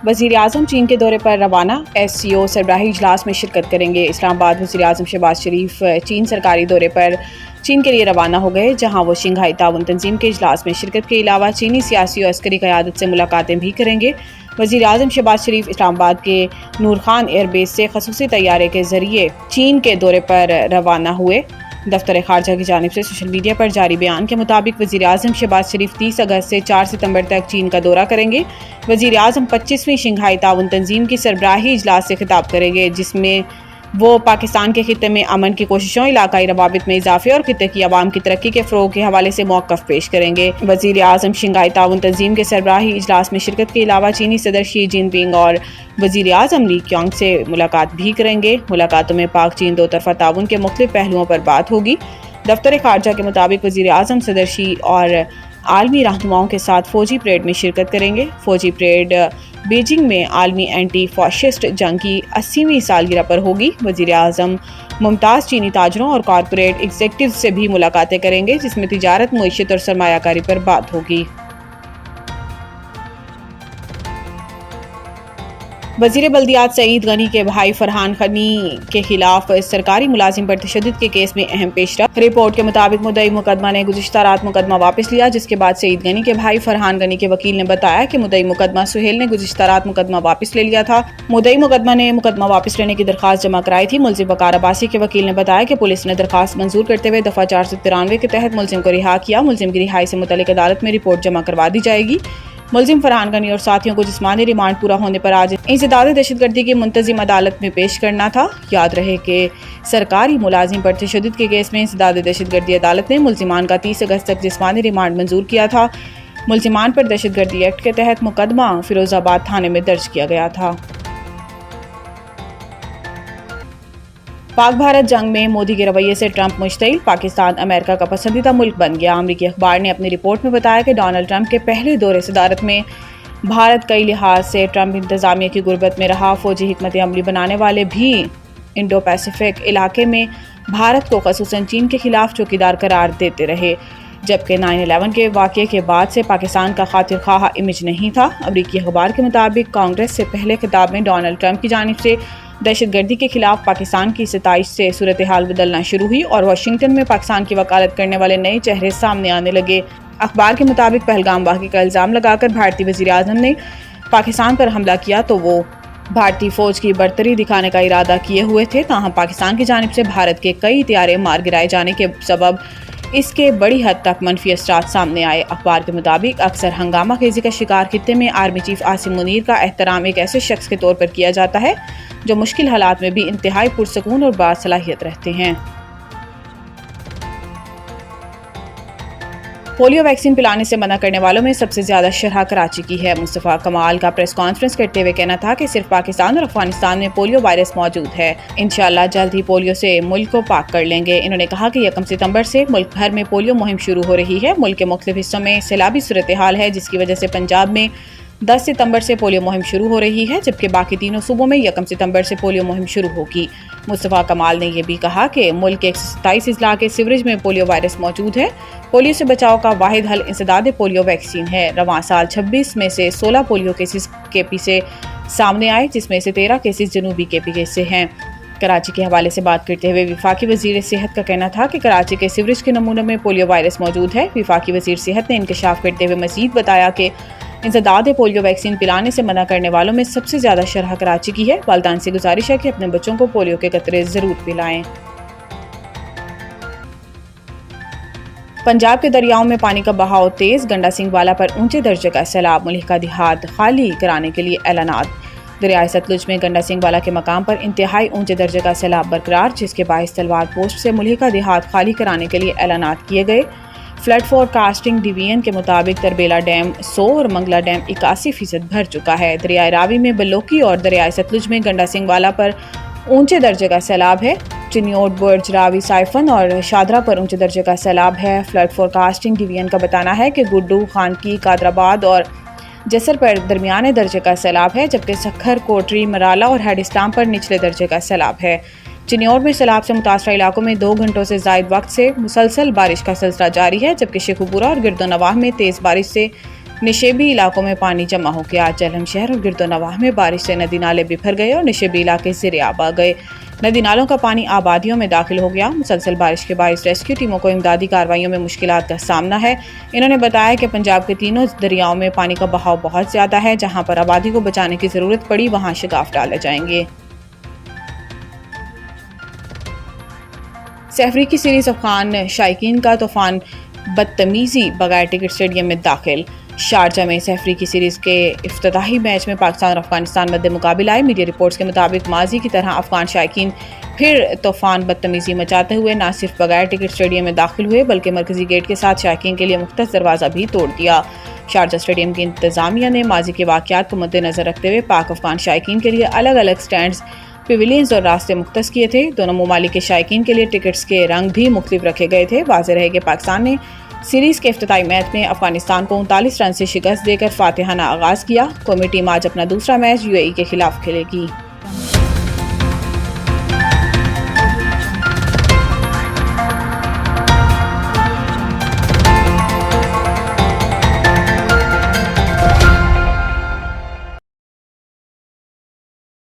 وزیر اعظم چین کے دورے پر روانہ SCO سربراہی اجلاس میں شرکت کریں گے۔ اسلام آباد وزیر اعظم شہباز شریف چین سرکاری دورے پر چین کے لیے روانہ ہو گئے، جہاں وہ شنگھائی تعاون تنظیم کے اجلاس میں شرکت کے علاوہ چینی سیاسی اور عسکری قیادت سے ملاقاتیں بھی کریں گے۔ وزیر اعظم شہباز شریف اسلام آباد کے نور خان ایئر بیس سے خصوصی طیارے کے ذریعے چین کے دورے پر روانہ ہوئے۔ دفتر خارجہ کی جانب سے سوشل میڈیا پر جاری بیان کے مطابق وزیر اعظم شہباز شریف 30 اگست سے 4 ستمبر تک چین کا دورہ کریں گے۔ وزیر اعظم 25ویں شنگھائی تعاون تنظیم کی سربراہی اجلاس سے خطاب کریں گے، جس میں وہ پاکستان کے خطے میں امن کی کوششوں، علاقائی روابط میں اضافے اور خطے کی عوام کی ترقی کے فروغ کے حوالے سے موقف پیش کریں گے۔ وزیر اعظم شنگھائی تعاون تنظیم کے سربراہی اجلاس میں شرکت کے علاوہ چینی صدر شی جن پنگ اور وزیر اعظم لی کیانگ سے ملاقات بھی کریں گے۔ ملاقاتوں میں پاک چین دو طرفہ تعاون کے مختلف پہلوؤں پر بات ہوگی۔ دفتر خارجہ کے مطابق وزیر اعظم صدر شی اور عالمی رہنماؤں کے ساتھ فوجی پریڈ میں شرکت کریں گے۔ فوجی پریڈ بیجنگ میں عالمی اینٹی فاشسٹ جنگ کی 80ویں سالگرہ پر ہوگی۔ وزیر اعظم ممتاز چینی تاجروں اور کارپوریٹ ایگزیکٹو سے بھی ملاقاتیں کریں گے، جس میں تجارت، معیشت اور سرمایہ کاری پر بات ہوگی۔ وزیر بلدیات سعید غنی کے بھائی فرحان غنی کے خلاف سرکاری ملازم پر تشدد کے کیس میں اہم پیش رفت۔ رپورٹ کے مطابق مدعی مقدمہ نے گزشتہ رات مقدمہ واپس لیا، جس کے بعد سعید غنی کے بھائی فرحان غنی کے وکیل نے بتایا کہ مدعی مقدمہ سہیل نے گزشتہ رات مقدمہ واپس لے لیا تھا۔ مدعی مقدمہ نے مقدمہ واپس لینے کی درخواست جمع کرائی تھی۔ ملزم وقار عباسی کے وکیل نے بتایا کہ پولیس نے درخواست منظور کرتے ہوئے دفعہ 493 کے تحت ملزم کو رہا کیا۔ ملزم کی رہائی سے متعلق عدالت میں رپورٹ جمع کروا دی جائے گی۔ ملزم فرحان غنی اور ساتھیوں کو جسمانی ریمانڈ پورا ہونے پر آج انسداد دہشت گردی کی منتظم عدالت میں پیش کرنا تھا۔ یاد رہے کہ سرکاری ملازم پر تشدد کے کیس میں انسداد دہشت گردی عدالت نے ملزمان کا 30 اگست تک جسمانی ریمانڈ منظور کیا تھا۔ ملزمان پر دہشت گردی ایکٹ کے تحت مقدمہ فیروز آباد تھانے میں درج کیا گیا تھا۔ پاک بھارت جنگ میں مودی کے رویے سے ٹرمپ مشتعل، پاکستان امریکہ کا پسندیدہ ملک بن گیا۔ امریکی اخبار نے اپنی رپورٹ میں بتایا کہ ڈونلڈ ٹرمپ کے پہلے دور صدارت میں بھارت کئی لحاظ سے ٹرمپ انتظامیہ کی غربت میں رہا۔ فوجی حکمت عملی بنانے والے بھی انڈو پیسیفک علاقے میں بھارت کو خصوصاً چین کے خلاف چوکیدار قرار دیتے رہے، جبکہ 9/11 کے واقعے کے بعد سے پاکستان کا خاطر خواہ امیج نہیں تھا۔ امریکی اخبار کے مطابق کانگریس سے پہلے خطاب میں ڈونلڈ ٹرمپ کی جانب سے دہشت گردی کے خلاف پاکستان کی ستائش سے صورتحال بدلنا شروع ہوئی اور واشنگٹن میں پاکستان کی وکالت کرنے والے نئے چہرے سامنے آنے لگے۔ اخبار کے مطابق پہلگام واقعے کا الزام لگا کر بھارتی وزیر اعظم نے پاکستان پر حملہ کیا تو وہ بھارتی فوج کی برتری دکھانے کا ارادہ کیے ہوئے تھے، تاہم پاکستان کی جانب سے بھارت کے کئی طیارے مار گرائے جانے کے سبب اس کے بڑی حد تک منفی اثرات سامنے آئے۔ اخبار کے مطابق اکثر ہنگامہ خیزی کا شکار خطے میں آرمی چیف عاصم منیر کا احترام ایک ایسے شخص کے طور پر کیا جاتا ہے جو مشکل حالات میں بھی انتہائی پرسکون اور باصلاحیت رہتے ہیں۔ پولیو ویکسین پلانے سے منع کرنے والوں میں سب سے زیادہ شرح کراچی کی ہے۔ مصطفیٰ کمال کا پریس کانفرنس کرتے ہوئے کہنا تھا کہ صرف پاکستان اور افغانستان میں پولیو وائرس موجود ہے، انشاءاللہ جلد ہی پولیو سے ملک کو پاک کر لیں گے۔ انہوں نے کہا کہ 1 ستمبر سے ملک بھر میں پولیو مہم شروع ہو رہی ہے۔ ملک کے مختلف حصوں میں سیلابی صورتحال ہے، جس کی وجہ سے پنجاب میں 10 ستمبر سے پولیو مہم شروع ہو رہی ہے، جبکہ باقی تینوں صوبوں میں 1 ستمبر سے پولیو مہم شروع ہوگی۔ مصطفیٰ کمال نے یہ بھی کہا کہ ملک کے 127 اضلاع کے سیوریج میں پولیو وائرس موجود ہے۔ پولیو سے بچاؤ کا واحد حل انسداد پولیو ویکسین ہے۔ رواں سال 26 میں سے 16 پولیو کیسز کے پی سے سامنے آئے، جس میں سے 13 کیسز جنوبی کے پی سے ہیں۔ کراچی کے حوالے سے بات کرتے ہوئے وفاقی وزیر صحت کا کہنا تھا کہ کراچی کے سیوریج کے نمونوں میں پولیو وائرس موجود ہے۔ وفاقی وزیر صحت نے انکشاف کرتے ہوئے مزید بتایا کہ انسداد پولیو ویکسین پلانے سے منع کرنے والوں میں سب سے زیادہ شرح کراچی کی ہے۔ والدین سے گزارش ہے کہ اپنے بچوں کو پولیو کے قطرے ضرور پلائیں۔ پنجاب کے دریاؤں میں پانی کا بہاؤ تیز، گنڈا سنگھ والا پر اونچے درجے کا سیلاب، ملحقہ دیہات خالی کرانے کے لیے اعلانات۔ دریائے ستلج میں گنڈا سنگھ والا کے مقام پر انتہائی اونچے درجے کا سیلاب برقرار، جس کے باعث تلوار پوسٹ سے ملحقہ دیہات خالی کرانے کے لیے اعلانات کیے گئے۔ فلڈ فور کاسٹنگ ڈویژن کے مطابق تربیلا ڈیم 100 اور منگلا ڈیم 81% بھر چکا ہے۔ دریائے راوی میں بلوکی اور دریائے ستلج میں گنڈا سنگھ والا پر اونچے درجے کا سیلاب ہے۔ چنیوٹ، برج، راوی، سائفن اور شادرہ پر اونچے درجے کا سیلاب ہے۔ فلڈ فور کاسٹنگ ڈویژن کا بتانا ہے کہ گڈو، خانکی، قادرآباد اور جسر پر درمیانے درجے کا سیلاب ہے، جبکہ سکھر، کوٹری، مرالا اور ہیڈ اسٹام پر نچلے درجے کا سیلاب ہے۔ چنیوٹ میں سیلاب سے متاثرہ علاقوں میں 2 گھنٹوں سے زائد وقت سے مسلسل بارش کا سلسلہ جاری ہے، جبکہ شیخوپورہ اور گرد و نواح میں تیز بارش سے نشیبی علاقوں میں پانی جمع ہو گیا۔ جہلم شہر اور گرد و نواح میں بارش سے ندی نالے بکھر گئے اور نشیبی علاقے زیر آب آ گئے۔ ندی نالوں کا پانی آبادیوں میں داخل ہو گیا۔ مسلسل بارش کے باعث ریسکیو ٹیموں کو امدادی کارروائیوں میں مشکلات کا سامنا ہے۔ انہوں نے بتایا کہ پنجاب کے تینوں دریاؤں میں پانی کا بہاؤ بہت زیادہ ہے۔ جہاں پر آبادی کو بچانے کی ضرورت پڑی وہاں شگاف ڈالے جائیں گے۔ افریقی سیریز افغان شائقین کا طوفان بدتمیزی بغیر ٹکٹ اسٹیڈیم میں داخل۔ شارجہ میں افریقی سیریز کے افتتاحی میچ میں پاکستان اور افغانستان مد مقابل آئے۔ میڈیا رپورٹس کے مطابق ماضی کی طرح افغان شائقین پھر طوفان بدتمیزی مچاتے ہوئے نہ صرف بغیر ٹکٹ اسٹیڈیم میں داخل ہوئے بلکہ مرکزی گیٹ کے ساتھ شائقین کے لیے مختص دروازہ بھی توڑ دیا۔ شارجہ اسٹیڈیم کی انتظامیہ نے ماضی کے واقعات کو مد نظر رکھتے ہوئے پاک افغان شائقین کے لیے الگ الگ سٹینڈز، پیویلینز اور راستے مختص کیے تھے۔ دونوں ممالک کے شائقین کے لیے ٹکٹس کے رنگ بھی مختلف رکھے گئے تھے۔ واضح رہے کہ پاکستان نے سیریز کے افتتاحی میچ میں افغانستان کو 39 رن سے شکست دے کر فاتحانہ آغاز کیا۔ قومی ٹیم آج اپنا دوسرا میچ UAE کے خلاف کھیلے گی۔